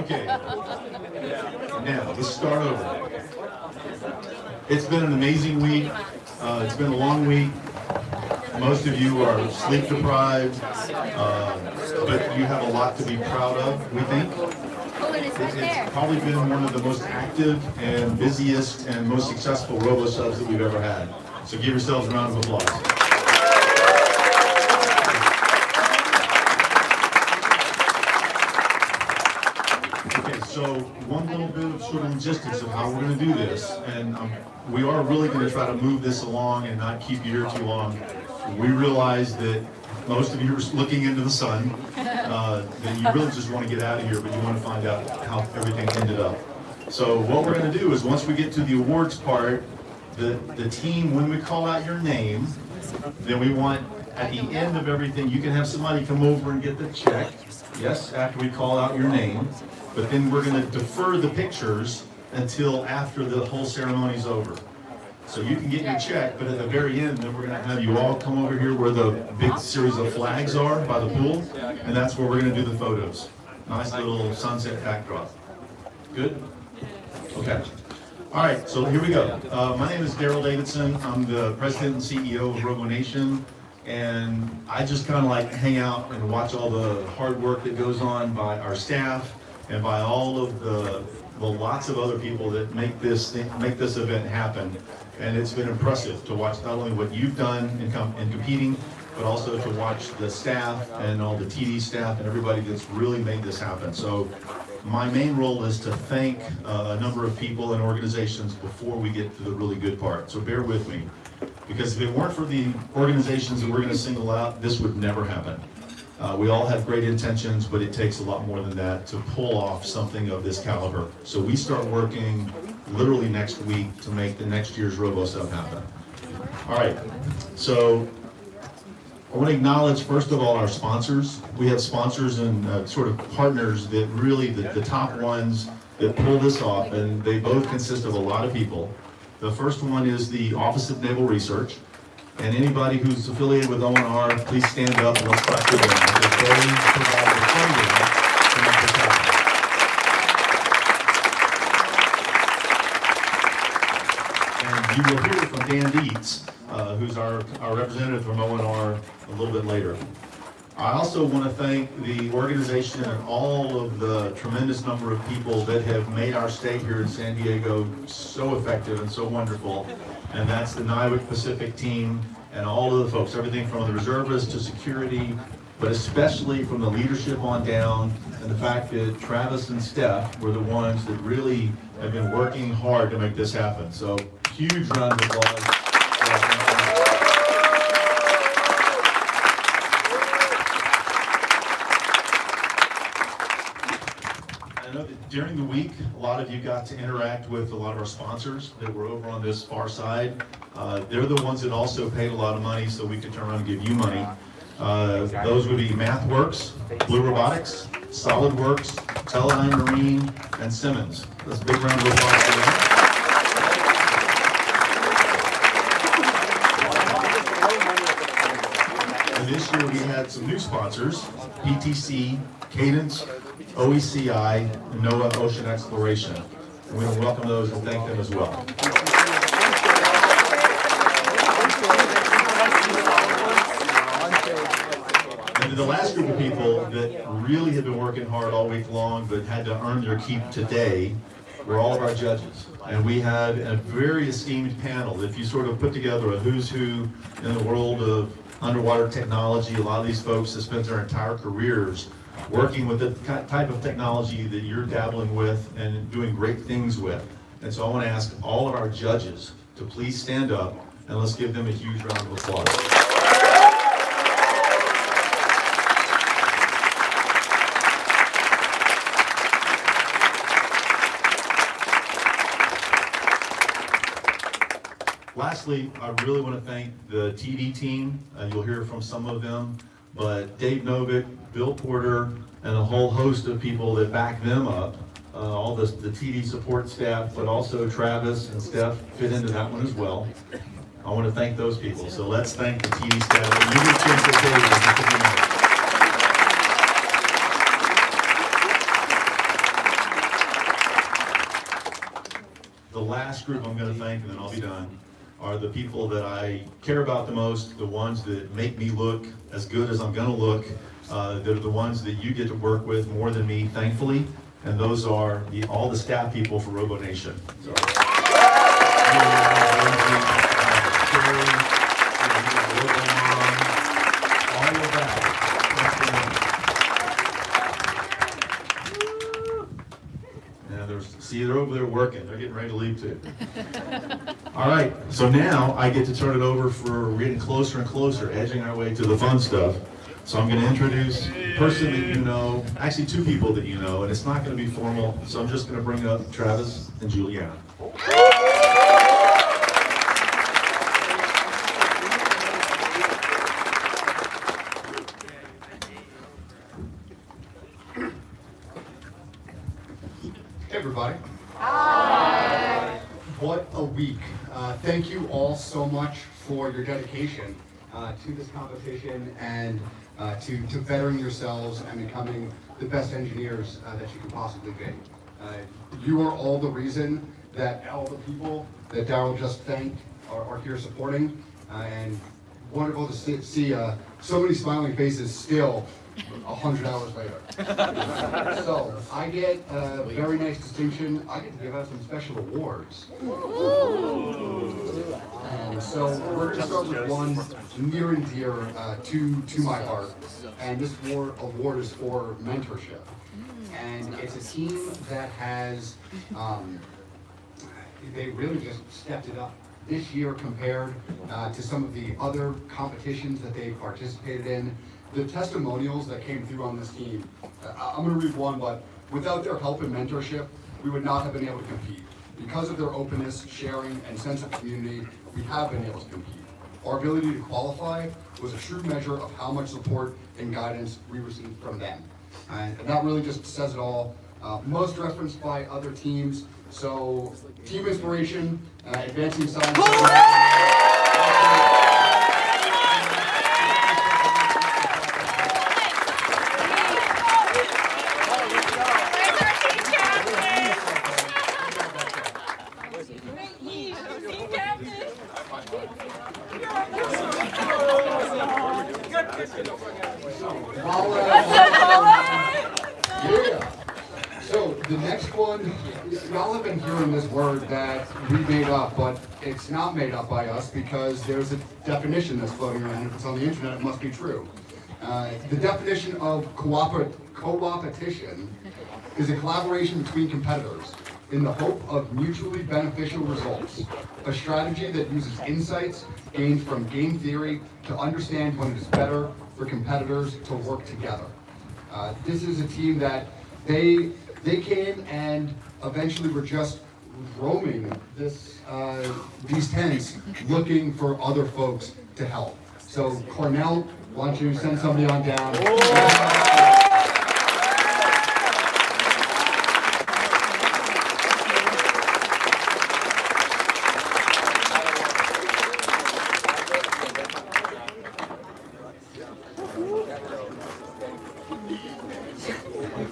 Okay. Now, let's start over. It's been an amazing week. It's been a long week. Most of you are sleep deprived, but you have a lot to be proud of, we think. It's probably been one of the most active and busiest and most successful RoboSubs that we've ever had. So give yourselves a round of applause. So one little bit of sort of logistics of how we're going to do this, and we are really going to try to move this along and not keep you here too long. We realize that most of you are looking into the sun, that you really just want to get out of here, but you want to find out how everything ended up. So what we're going to do is once we get to the awards part, the team, when we call out your name, then we want at the end of everything, you can have somebody come over and get the check, yes, after we call out your name. But then we're going to defer the pictures until after the whole ceremony is over. So you can get your check, but at the very end, then we're going to have you all come over here where the big series of flags are by the pool, and that's where we're going to do the photos. Nice little sunset backdrop. Good? Okay. All right, so here we go. My name is Daryl Davidson. I'm the president and CEO of RoboNation, and I just kind of like hang out and watch all the hard work that goes on by our staff and by all of the lots of other people that make this event happen. And it's been impressive to watch not only what you've done in competing, but also to watch the staff and all the TD staff and everybody that's really made this happen. So my main role is to thank a number of people and organizations before we get to the really good part. So bear with me, because if it weren't for the organizations that we're going to single out, this would never happen. We all have great intentions, but it takes a lot more than that to pull off something of this caliber. So we start working literally next week to make the next year's RoboSub happen. All right, so I want to acknowledge, first of all, our sponsors. We have sponsors and sort of partners that really, the top ones that pull this off, and they both consist of a lot of people. The first one is the Office of Naval Research. And anybody who's affiliated with ONR, please stand up and let's clap for them, because they provide the funding to make this happen. And you will hear from Dan Dietz, who's our representative from ONR a little bit later. I also want to thank the organization and all of the tremendous number of people that have made our stay here in San Diego so effective and so wonderful. And that's the NIWC Pacific team and all of the folks, everything from the reservists to security, but especially from the leadership on down, and the fact that Travis and Steph were the ones that really have been working hard to make this happen. So huge round of applause. I know that during the week, a lot of you got to interact with a lot of our sponsors that were over on this far side. They're the ones that also paid a lot of money so we could turn around and give you money. Those would be MathWorks, Blue Robotics, SolidWorks, Teledyne Marine, and Simmons. That's a big round of applause for them. And this year we had some new sponsors, PTC, Cadence, OECI, and NOAA Ocean Exploration. And we want to welcome those and thank them as well. And the last group of people that really have been working hard all week long but had to earn their keep today were all of our judges. And we had a very esteemed panel. If you sort of put together a who's who in the world of underwater technology, a lot of these folks have spent their entire careers working with the type of technology that you're dabbling with and doing great things with. And so I want to ask all of our judges to please stand up and let's give them a huge round of applause. Lastly, I really want to thank the TD team. You'll hear from some of them, but Dave Novick, Bill Porter, and a whole host of people that back them up, all the TD support staff, but also Travis and Steph fit into that one as well. I want to thank those people. So let's thank the TD staff. And you can change the last group I'm going to thank, and then I'll be done, are the people that I care about the most, the ones that make me look as good as I'm going to look. They're the ones that you get to work with more than me, thankfully, and those are all the staff people for RoboNation. So, all of that. See, they're over there working. They're getting ready to leave too. All right, so now I get to turn it over for, we're getting closer and closer, edging our way to the fun stuff. So I'm going to introduce a person that you know, actually two people that you know, and it's not going to be formal, so I'm just going to bring up Travis and Juliana. Hey everybody. Hi. What a week. Thank you all so much for your dedication to this competition and to bettering yourselves and becoming the best engineers that you can possibly be. You are all the reason that all the people that Daryl just thanked are here supporting, and wonderful to see so many smiling faces still 100 hours later. So I get a very nice distinction. I get to give out some special awards. And so we're going to start with one near and dear to my heart. And this award is for mentorship. And it's a team that has, they really just stepped it up this year compared to some of the other competitions that they've participated in. The testimonials that came through on this team, I'm going to read one, but without their help and mentorship, we would not have been able to compete. Because of their openness, sharing, and sense of community, we have been able to compete. Our ability to qualify was a true measure of how much support and guidance we received from them. And that really just says it all. Most referenced by other teams, so team inspiration, advancing science. Yeah. So the next one, y'all have been hearing this word that we made up, but it's not made up by us because there's a definition that's floating around. If it's on the internet, it must be true. The definition of co-opetition is a collaboration between competitors in the hope of mutually beneficial results. A strategy that uses insights gained from game theory to understand when it is better for competitors to work together. This is a team that they came and eventually were just roaming these tents looking for other folks to help. So Cornell, why don't you send somebody on down?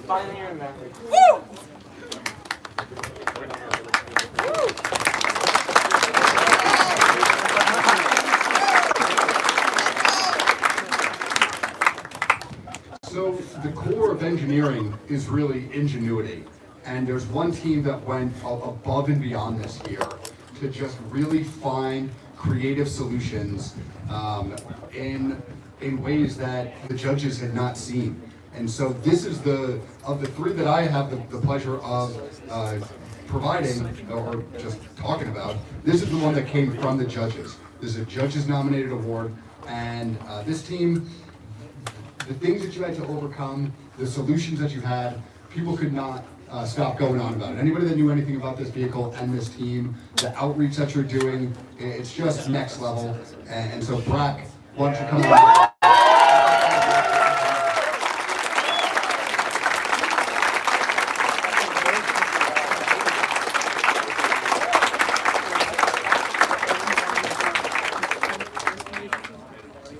Finally remembered. So the core of engineering is really ingenuity. And there's one team that went above and beyond this year to just really find creative solutions in ways that the judges had not seen. And so this is of the three that I have the pleasure of providing or just talking about, this is the one that came from the judges. This is a judges nominated award, and this team, the things that you had to overcome, the solutions that you had, people could not stop going on about it. Anybody that knew anything about this vehicle and this team, the outreach that you're doing, it's just next level. And so Brack, why don't you come on?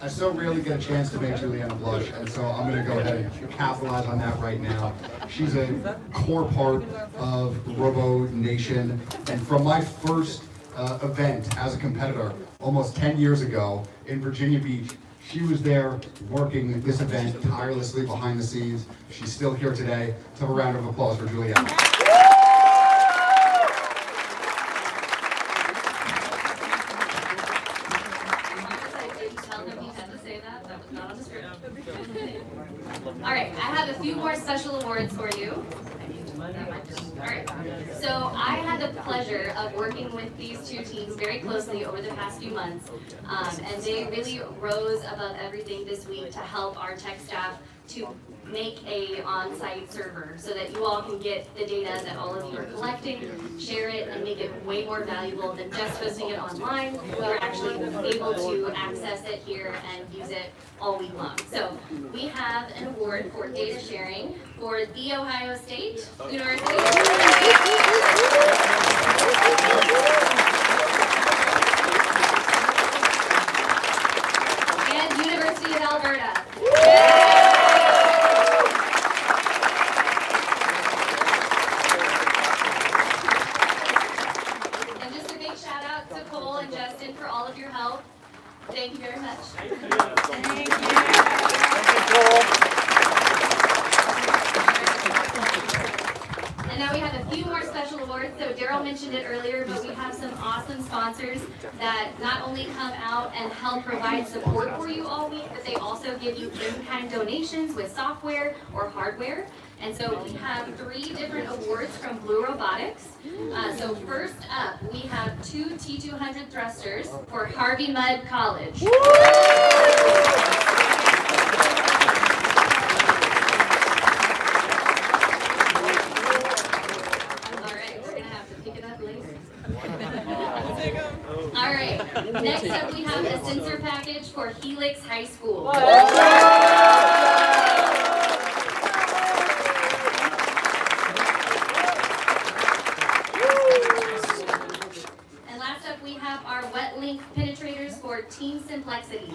I so really get a chance to make Juliana blush, and so I'm going to go ahead and capitalize on that right now. She's a core part of RoboNation, and from my first event as a competitor almost 10 years ago in Virginia Beach, she was there working this event tirelessly behind the scenes. She's still here today. Let's have a round of applause for Juliana. Alright, I have a few more special awards for you. Alright, so I had the pleasure of working with these two teams very closely over the past few months, and they really rose above everything this week to help our tech staff to make a on-site server so that you all can get the data that all of you are collecting, share it, and make it way more valuable than just hosting it online. You're actually able to access it here and use it all week long. So we have an award for data sharing for The Ohio State University. And University of Alberta. And just a big shout out to Cole and Justin for all of your help. Thank you very much. Thank you. And now we have a few more special awards. So Daryl mentioned it earlier, but we have some awesome sponsors that not only come out and help provide support for you all week, but they also give you in-kind donations with software or hardware. And so we have 3 different awards from Blue Robotics. So first up, we have 2 T200 thrusters for Harvey Mudd College. All right, next up we have a sensor package for Helix High School. And last up we have our wet link penetrators for Team Simplexity.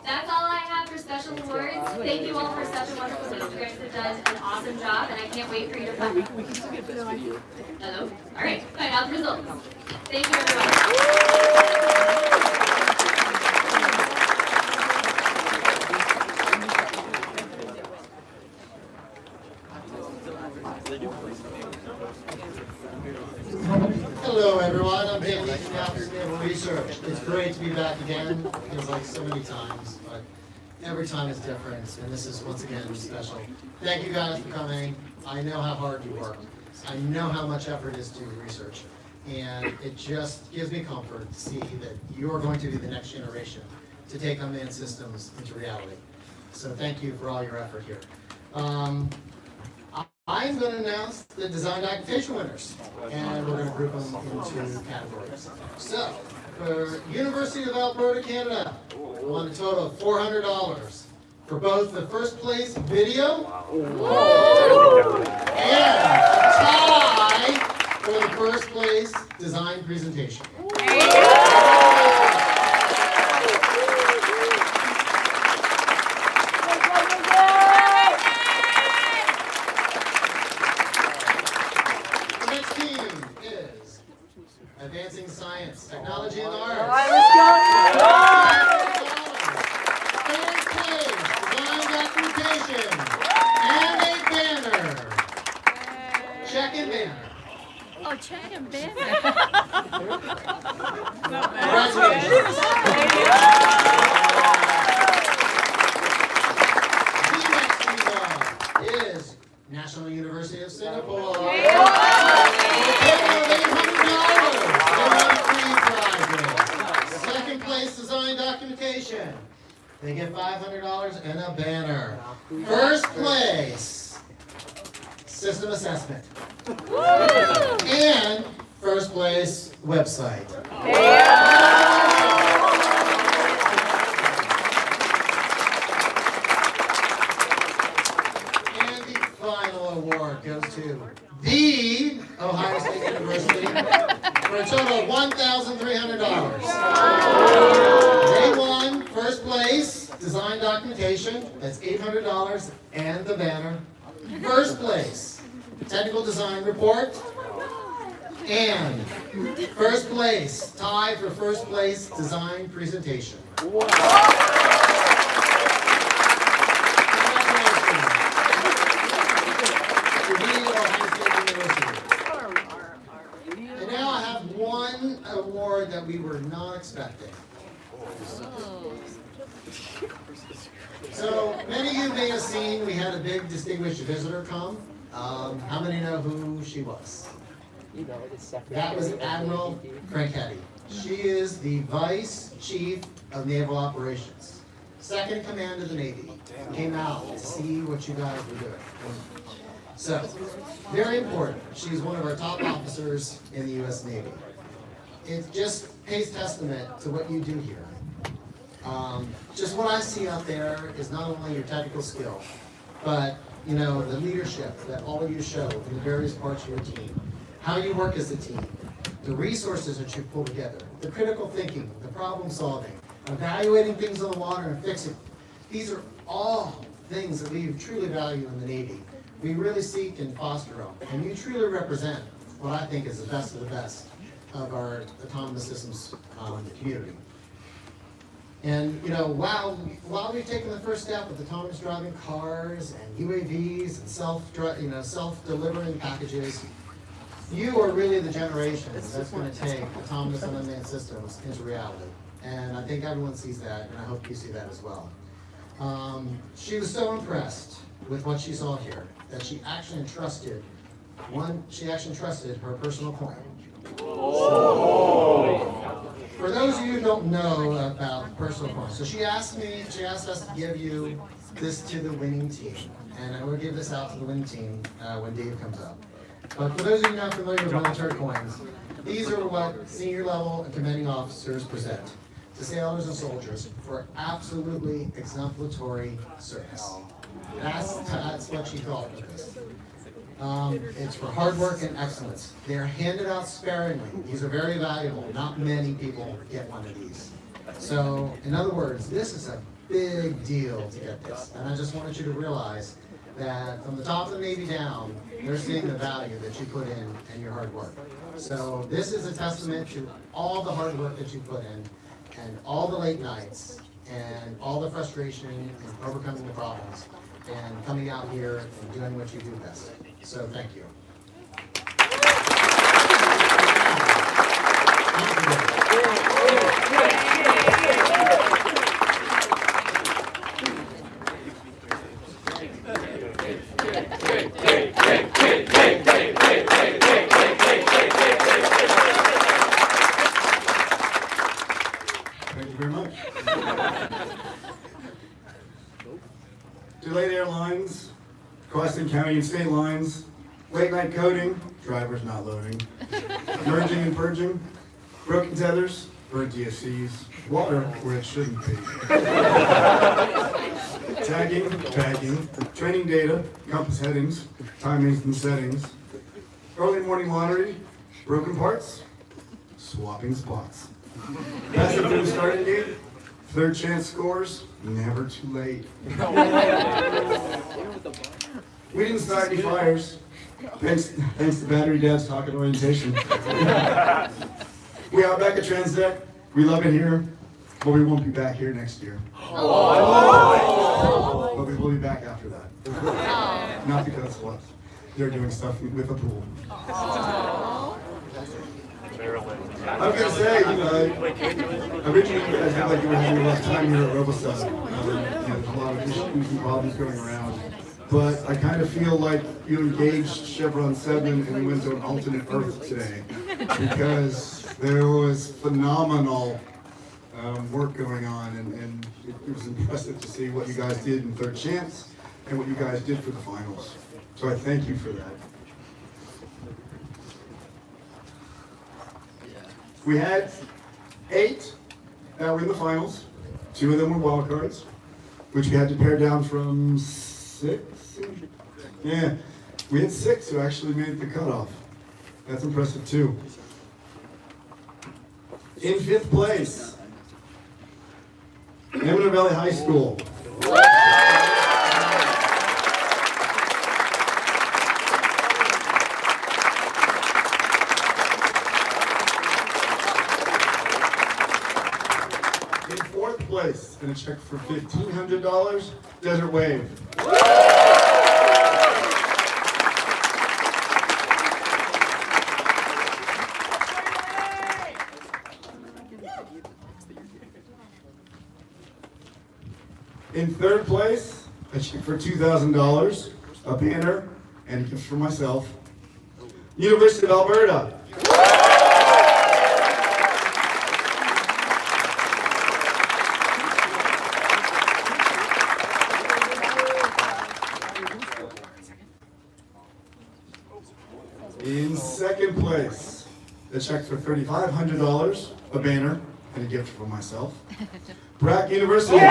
That's all I have for special awards. Thank you all for such a wonderful week. You guys have done an awesome job, and I can't wait for you to come. We can still get this video. Hello? All right, find out the results. Thank you, everyone. Hello everyone, I'm Jay Lee from the Office of Naval Research. It's great to be back again. It feels like so many times, but every time is different, and this is once again special. Thank you guys for coming. I know how hard you work. I know how much effort is to research, and it just gives me comfort to see that you are going to be the next generation to take unmanned systems into reality. So thank you for all your effort here. I'm going to announce the design documentation winners, and we're going to group them into categories. So, for University of Alberta, Canada, won a total of $400 for both the first place video and a tie for the first place design presentation. Advancing Science, Technology, and Arts. All right, let's go. Third place, Design Documentation, and a banner. Check and banner. Oh, check and banner. Congratulations. The next winner is National University of Singapore. Second place, Design Documentation. They get $500 and a banner. First place, System Assessment. And first place, website. And the final award University for a total of $1,300. They won first place, design documentation, that's $800, and the banner. First place, technical design report, and first place, tie for first place design presentation. And now I have one award that we were not expecting. So many of you may have seen we had a big distinguished visitor come. How many know who she was? That was Admiral Cranchetti. She is the Vice Chief of Naval Operations. Second in command of the Navy. Came out to see what you guys were doing. So, very important. She's one of our top officers in the U.S. Navy. It just pays testament to what you do here. Just what I see out there is not only your technical skill, but you know the leadership that all of you show in the various parts of your team, how you work as a team, the resources that you pull together, the critical thinking, the problem solving, evaluating things on the water and fixing. These are all things that we truly value in the Navy. We really seek and foster them, and you truly represent what I think is the best of the best of our autonomous systems community. And you know, while we've taken the first step with autonomous driving cars and UAVs and self-delivering packages, you are really the generation that's going to take autonomous and unmanned systems into reality. And I think everyone sees that, and I hope you see that as well. She was so impressed with what she saw here that she actually entrusted her personal coin. For those of you who don't know about personal coins, so she asked us to give you this to the winning team, and I will give this out to the winning team when Dave comes up. But for those of you not familiar with military coins, these are what senior level and commanding officers present to sailors and soldiers for absolutely exemplary service. That's what she thought of this. It's for hard work and excellence. They are handed out sparingly. These are very valuable. Not many people get one of these. So, in other words, this is a big deal to get this. And I just wanted you to realize that from the top of the Navy down, they're seeing the value that you put in and your hard work. So this is a testament to all the hard work that you put in and all the late nights and all the frustration and overcoming the problems and coming out here and doing what you do best. So thank you. Thank you very much. Delayed airlines, crossing county and state lines, late night coding, drivers not loading, merging and purging, broken tethers, burnt DSCs, water where it shouldn't be. Tagging, bagging, training data, compass headings, timings and settings, early morning lottery, broken parts, swapping spots. Passing through the starting gate, third chance scores, never too late. We didn't start any fires, thanks to Battery Dad's talk at orientation. We out back at Transdeck, we love it here, but we won't be back here next year. But we will be back after that. Not because what? They're doing stuff with a pool. I was gonna say, originally you guys had like you were having a rough time here at RoboSub. There's a lot of issues and problems going around. But I kind of feel like you engaged Chevron 7 and we went to an alternate Earth today. Because there was phenomenal work going on, and it was impressive to see what you guys did in Third Chance and what you guys did for the finals. So I thank you for that. We had 8 that were in the finals. 2 of them were wild cards, which we had to pare down from 6. Yeah, we had 6 who actually made the cutoff. That's impressive too. In 5th place, Newman Valley High School. In 4th place, and a check for $1,500, Desert Wave. In 3rd place, a check for $2,000, a banner, and a gift for myself, University of Alberta. In 2nd place, a check for $3,500, a banner, and a gift for myself, Brock University.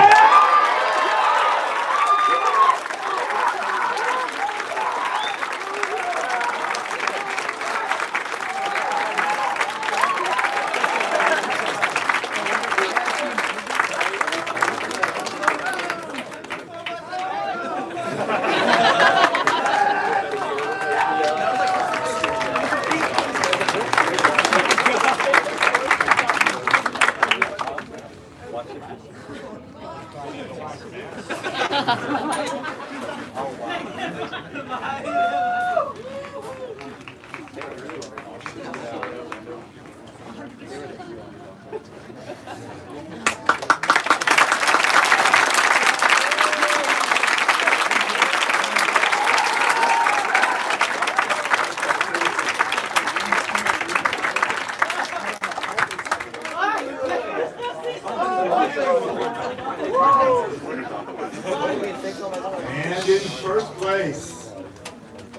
And in 1st place,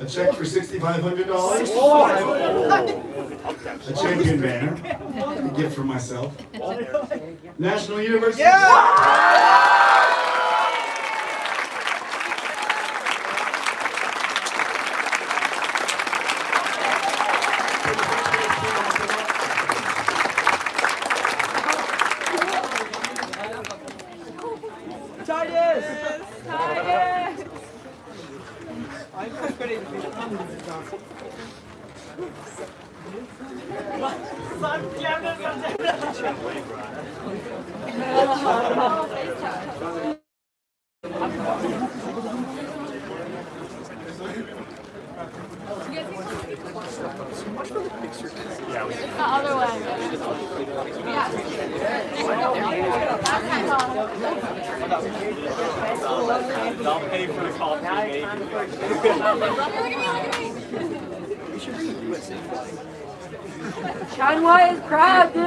a check for $6,500, a champion banner, a gift for myself, National University. The other way. I'll pay for the coffee. Sean White is proud, dude.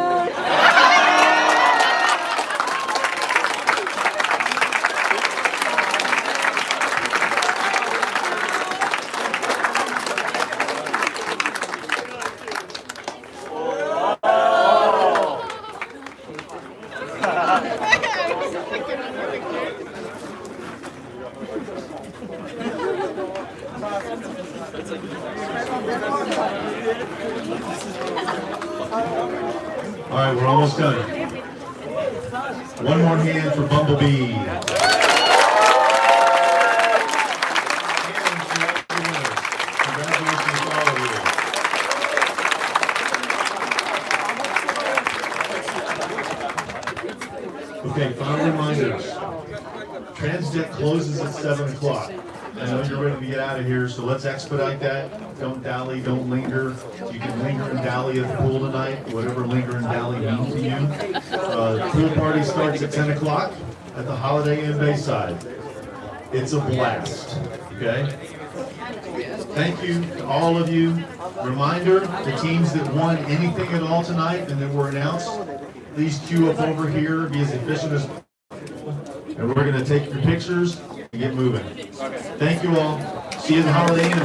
All right, we're almost done. One more hand for Bumblebee. Congratulations to all of you. Okay, final reminders. Transdeck closes at 7 o'clock. I know you're ready to get out of here, so let's expedite that. Don't dally, don't linger. You can linger and dally at the pool tonight, whatever linger and dally means to you. The pool party starts at 10 o'clock at the Holiday Inn Bayside. It's a blast, okay? Thank you to all of you. Reminder, the teams that won anything at all tonight and that were announced, please queue up over here, be as efficient as possible. And we're going to take your pictures and get moving. Thank you all. See you at the Holiday Inn.